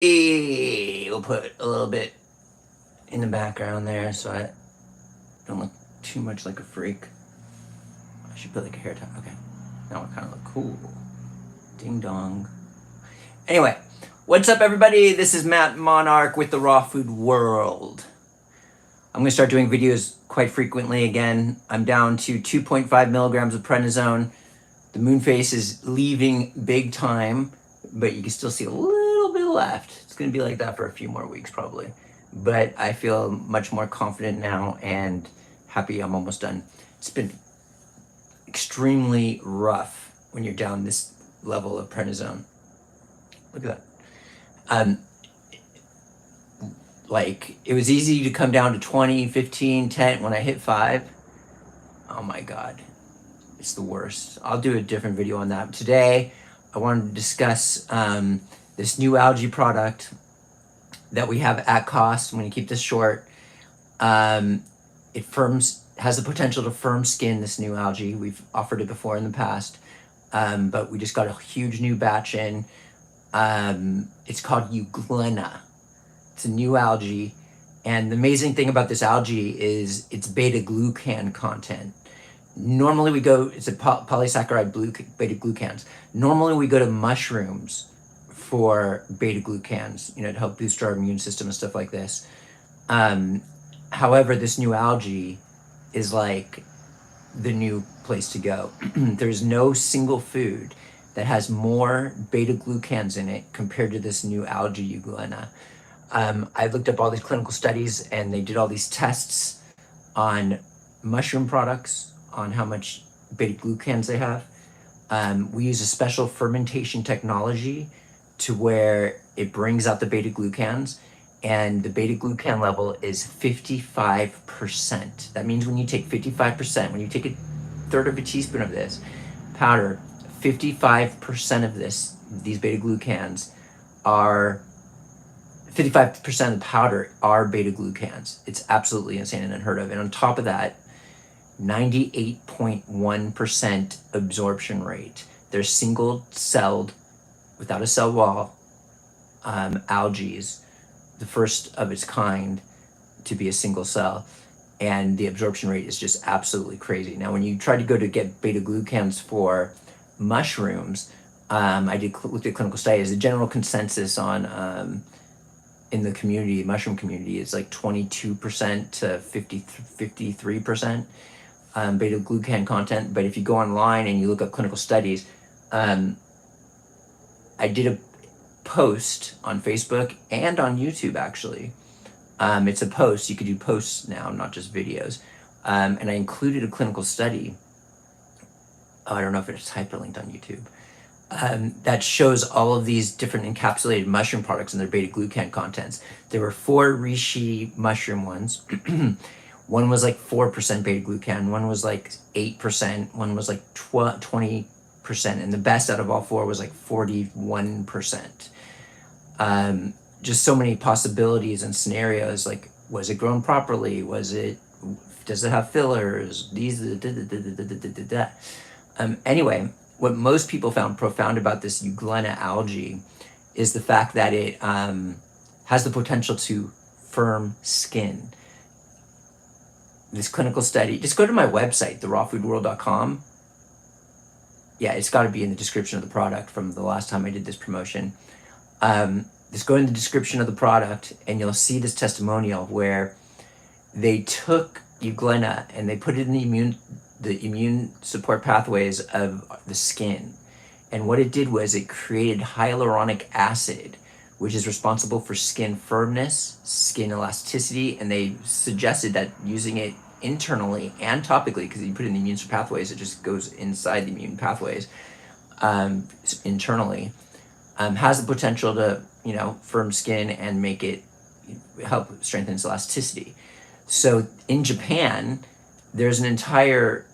We'll put a little bit in the background there so I don't look too much like a freak. I should put like a hair tie. Okay. Now I kind of look cool. Ding dong. Anyway, what's up, everybody? This is Matt Monarch with the Raw Food World. I'm going to start doing videos quite frequently again. I'm down to 2.5 milligrams of prednisone. The moon face is leaving big time, but you can still see a little bit left. It's going to be like that for a few more weeks probably. But I feel much more confident now and happy I'm almost done. It's been extremely rough when you're down this level of prednisone. Look at that. Like, it was easy to come down to 20, 15, 10. When I hit 5, oh my God, it's the worst. I'll do a different video on that. Today, I wanted to discuss this new algae product that we have at cost. I'm going to keep this short. It has the potential to firm skin, this new algae. We've offered it before in the past, but we just got a huge new batch in. It's called Euglena. It's a new algae, and the amazing thing about this algae is its beta-glucan content. Normally it's a polysaccharide beta-glucans. Normally we go to mushrooms for beta-glucans, to help boost our immune system and stuff like this. However, this new algae is like the new place to go. There's no single food that has more beta-glucans in it compared to this new algae Euglena. I looked up all these clinical studies, and they did all these tests on mushroom products, on how much beta-glucans they have. We use a special fermentation technology to where it brings out the beta-glucans, and the beta-glucan level is 55%. That means when you take 55%, when you take a third of a teaspoon of this powder, 55% of these beta-glucans are 55% of the powder are beta-glucans. It's absolutely insane and unheard of. And on top of that, 98.1% absorption rate. They're single-celled, without a cell wall, algae, the first of its kind to be a single cell. And the absorption rate is just absolutely crazy. Now, when you try to go to get beta-glucans for mushrooms, I looked at clinical studies. The general consensus on in the community, mushroom community, is like 22% to 53% beta-glucan content. But if you go online and you look up clinical studies, I did a post on Facebook and on YouTube, actually. It's a post. You could do posts now, not just videos. And I included a clinical study. I don't know if it's hyperlinked on YouTube. That shows all of these different encapsulated mushroom products and their beta-glucan contents. There were 4 reishi mushroom ones. One was like 4% beta-glucan, one was like 8%, one was like 20%, and the best out of all 4 was like 41%. Just so many possibilities and scenarios, like, was it grown properly? Does it have fillers? Anyway, what most people found profound about this Euglena algae is the fact that it has the potential to firm skin. This clinical study, just go to my website, therawfoodworld.com. Yeah, it's got to be in the description of the product from the last time I did this promotion. Just go in the description of the product, and you'll see this testimonial where they took Euglena and they put it in the immune support pathways of the skin. And what it did was it created hyaluronic acid, which is responsible for skin firmness, skin elasticity, and they suggested that using it internally and topically, because you put it in the immune pathways, it just goes inside the immune pathways internally, has the potential to, firm skin and make it help strengthen its elasticity. So in Japan, there's an entire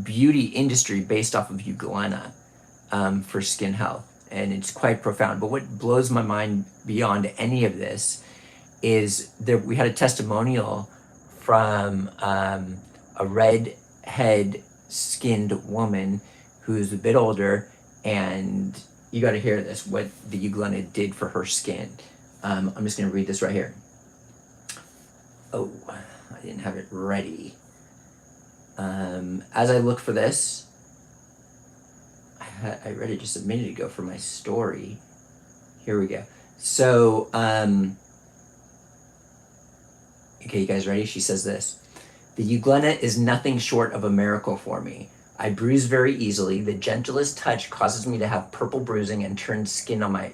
beauty industry based off of Euglena for skin health, and it's quite profound. But what blows my mind beyond any of this is we had a testimonial from a redhead skinned woman who's a bit older, and you got to hear this, what the Euglena did for her skin. I'm just going to read this right here. Oh, I didn't have it ready. As I look for this, I read it just a minute ago for my story. Here we go. So, okay, you guys ready? She says this. The Euglena is nothing short of a miracle for me. I bruise very easily. The gentlest touch causes me to have purple bruising and torn skin on my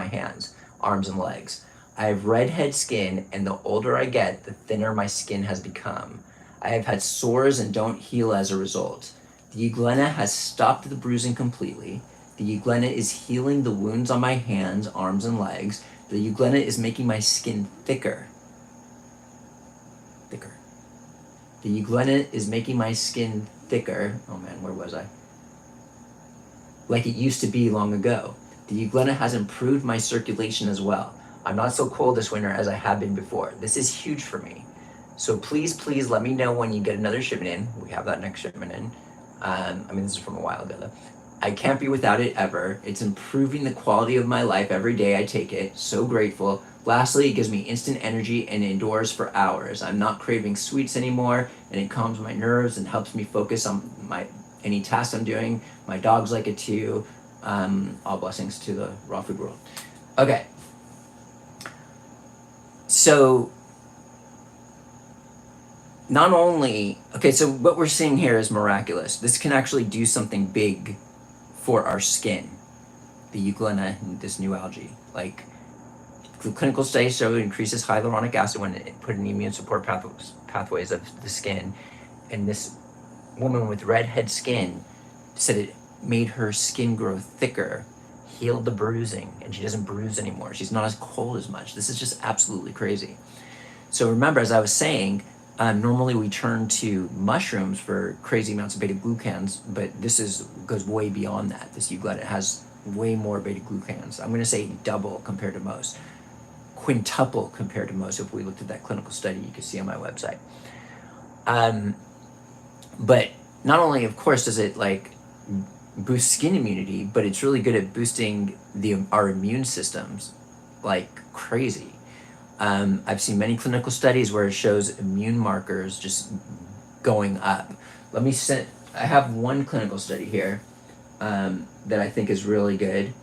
hands, arms, and legs. I have redhead skin, and the older I get, the thinner my skin has become. I have had sores and don't heal as a result. The Euglena has stopped the bruising completely. The Euglena is healing the wounds on my hands, arms, and legs. The Euglena is making my skin thicker. The Euglena is making my skin thicker. Oh man, where was I? Like it used to be long ago. The Euglena has improved my circulation as well. I'm not so cold this winter as I have been before. This is huge for me. So please let me know when you get another shipment in. We have that next shipment in. This is from a while ago though. I can't be without it ever. It's improving the quality of my life every day I take it. So grateful. Lastly, it gives me instant energy and endures for hours. I'm not craving sweets anymore, and it calms my nerves and helps me focus on any task I'm doing. My dogs like it too. All blessings to the raw food world. Okay. So not only, so what we're seeing here is miraculous. This can actually do something big for our skin. The Euglena and this new algae. Like, the clinical studies show it increases hyaluronic acid when it put in the immune support pathways of the skin. And this woman with redhead skin said it made her skin grow thicker, healed the bruising, and she doesn't bruise anymore. She's not as cold as much. This is just absolutely crazy. So remember, as I was saying, normally we turn to mushrooms for crazy amounts of beta-glucans, but this goes way beyond that. This Euglena has way more beta-glucans. I'm going to say double compared to most. Quintuple compared to most. If we looked at that clinical study, you can see on my website. But not only, of course, does it boost skin immunity, but it's really good at boosting our immune systems like crazy. I've seen many clinical studies where it shows immune markers just going up. I have one clinical study here that I think is really good.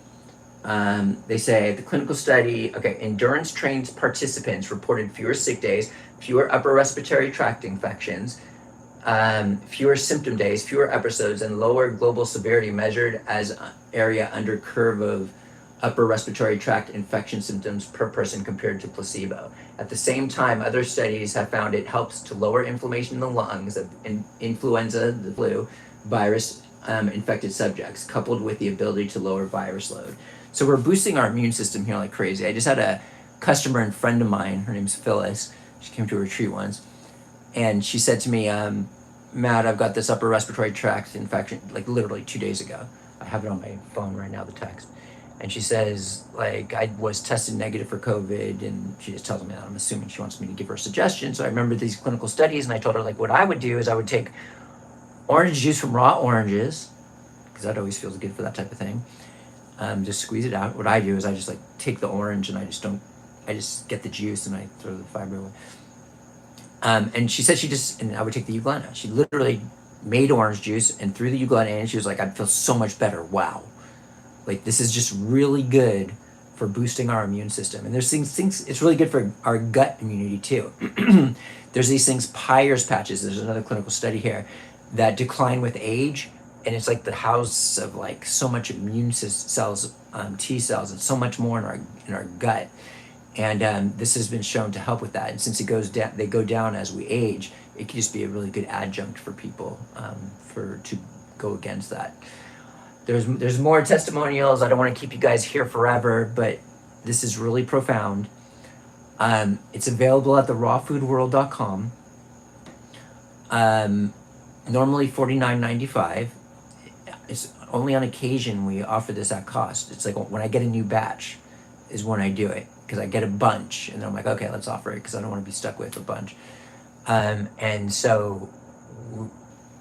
They say the clinical study, endurance trained participants reported fewer sick days, fewer upper respiratory tract infections, fewer symptom days, fewer episodes, and lower global severity measured as area under curve of upper respiratory tract infection symptoms per person compared to placebo. At the same time, other studies have found it helps to lower inflammation in the lungs of influenza, the flu, virus infected subjects, coupled with the ability to lower virus load. So we're boosting our immune system here like crazy. I just had a customer and friend of mine, her name's Phyllis. She came to a retreat once, and she said to me, Matt, I've got this upper respiratory tract infection, like literally 2 days ago. I have it on my phone right now, the text. And she says, I was tested negative for COVID, and she just tells me that. I'm assuming she wants me to give her a suggestion. So I remember these clinical studies, and I told her, what I would do is I would take orange juice from raw oranges, because that always feels good for that type of thing. Just squeeze it out. What I do is I just take the orange, and I just get the juice, and I throw the fiber away. And she said and I would take the Euglena. She literally made orange juice and threw the Euglena in, and she was like, I'd feel so much better. Wow. This is just really good for boosting our immune system. And there's things it's really good for our gut immunity too. There's these things, Peyer's patches. There's another clinical study here that decline with age. And it's like the house of so much immune cells, T cells, and so much more in our gut. And this has been shown to help with that. And since they go down as we age, it can just be a really good adjunct for people to go against that. There's more testimonials. I don't want to keep you guys here forever, but this is really profound. It's available at therawfoodworld.com. Normally $49.95. It's only on occasion we offer this at cost. It's when I get a new batch is when I do it, because I get a bunch, and then I'm like, okay, let's offer it, because I don't want to be stuck with a bunch. And so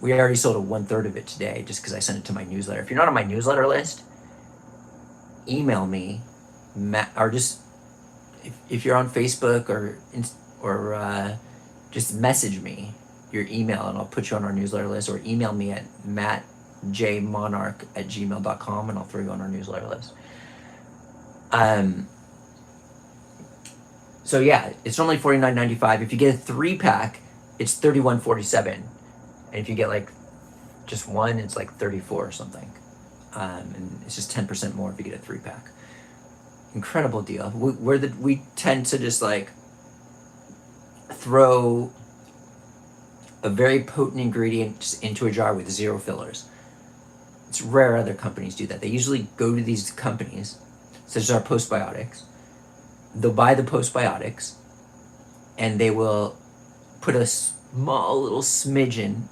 we already sold 1/3 of it today, just because I sent it to my newsletter. If you're not on my newsletter list, email me, or just if you're on Facebook or just message me your email and I'll put you on our newsletter list, or email me at mattjmonarch@gmail.com and I'll throw you on our newsletter list. So yeah, it's normally $49.95. If you get a 3-pack, it's $31.47, and if you get like just one, it's like $34 or something. And it's just 10% more if you get a 3-pack. Incredible deal. We tend to just like throw a very potent ingredient just into a jar with 0 fillers. It's rare other companies do that. They usually go to these companies, such as our postbiotics. They'll buy the postbiotics and they will put a small little smidgen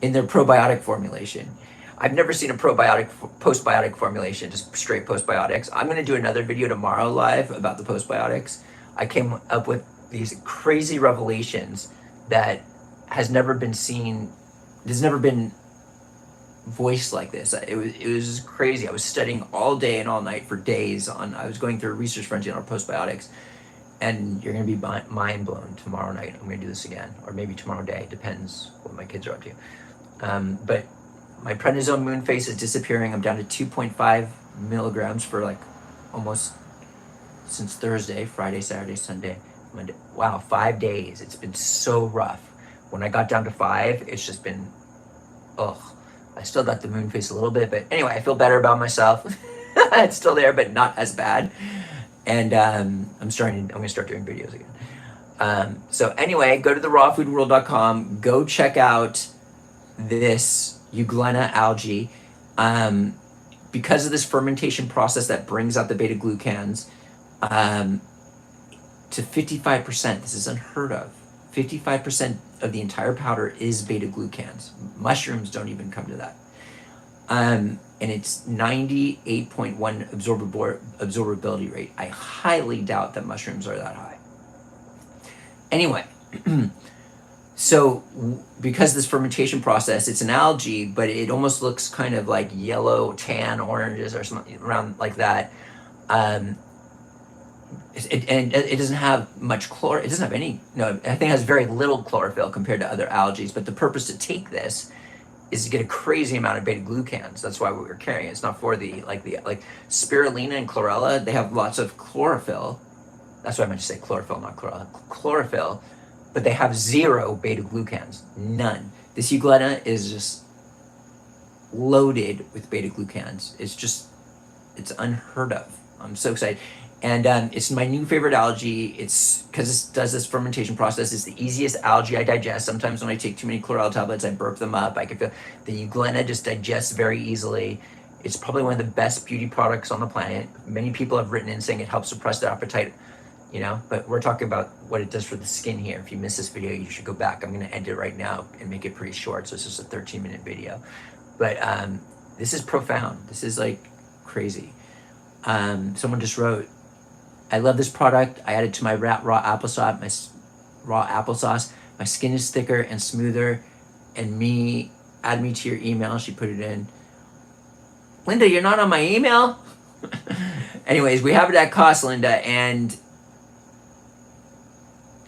in their probiotic formulation. I've never seen a postbiotic formulation, just straight postbiotics. I'm going to do another video tomorrow live about the postbiotics. I came up with these crazy revelations that has never been seen. There's never been voiced like this. It was crazy. I was studying all day and all night for days I was going through a research frenzy on our postbiotics, and you're going to be mind blown tomorrow night. I'm going to do this again, or maybe tomorrow day, depends what my kids are up to. But my prednisone moon face is disappearing. I'm down to 2.5 milligrams for like almost since Thursday, Friday, Saturday, Sunday, Monday. Wow, 5 days. It's been so rough. When I got down to 5, it's just been, ugh. I still got the moon face a little bit, but anyway, I feel better about myself. It's still there, but not as bad. And I'm going to start doing videos again. So anyway, go to the rawfoodworld.com. Go check out this Euglena algae. Because of this fermentation process that brings out the beta glucans to 55%, this is unheard of. 55% of the entire powder is beta glucans. Mushrooms don't even come to that. And it's 98.1 absorbability rate. I highly doubt that mushrooms are that high. Anyway, so because of this fermentation process, it's an algae, but it almost looks kind of like yellow, tan, oranges, or something around like that. It doesn't have much it doesn't have any, no, I think it has very little chlorophyll compared to other algae, but the purpose to take this is to get a crazy amount of beta glucans. That's why we were carrying it. It's not for like spirulina and chlorella, they have lots of chlorophyll. That's why I meant to say chlorophyll, not chlorella. Chlorophyll, but they have 0 beta glucans, none. This Euglena is just loaded with beta glucans. It's unheard of. I'm so excited. And it's my new favorite algae. It's because it does this fermentation process. It's the easiest algae I digest. Sometimes when I take too many chlorella tablets, I burp them up. I can feel the Euglena just digests very easily. It's probably one of the best beauty products on the planet. Many people have written in saying it helps suppress their appetite, but we're talking about what it does for the skin here. If you missed this video, you should go back. I'm going to end it right now and make it pretty short. So it's just a 13-minute video. But this is profound. This is like crazy. Someone just wrote, I love this product. I added to my raw applesauce. My skin is thicker and smoother. And add me to your email. She put it in. Linda, you're not on my email? Anyways, we have it at cost, Linda, and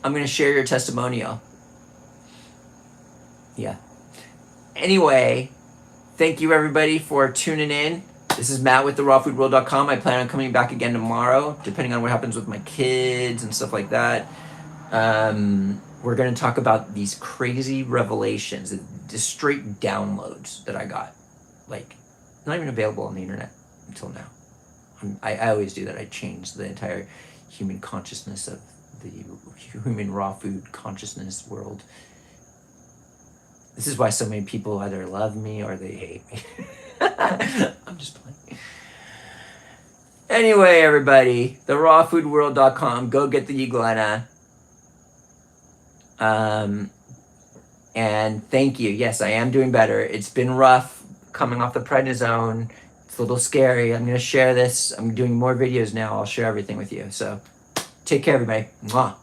I'm going to share your testimonial. Yeah. Anyway, thank you everybody for tuning in. This is Matt with therawfoodworld.com. I plan on coming back again tomorrow, depending on what happens with my kids and stuff like that. We're going to talk about these crazy revelations, just straight downloads that I got. Like, not even available on the internet until now. I always do that. I change the entire human consciousness of the human raw food consciousness world. This is why so many people either love me or they hate me. I'm just playing. Anyway, everybody, therawfoodworld.com. Go get the Euglena. And thank you. Yes, I am doing better. It's been rough coming off the prednisone. It's a little scary. I'm going to share this. I'm doing more videos now. I'll share everything with you. So take care, everybody. Mwah.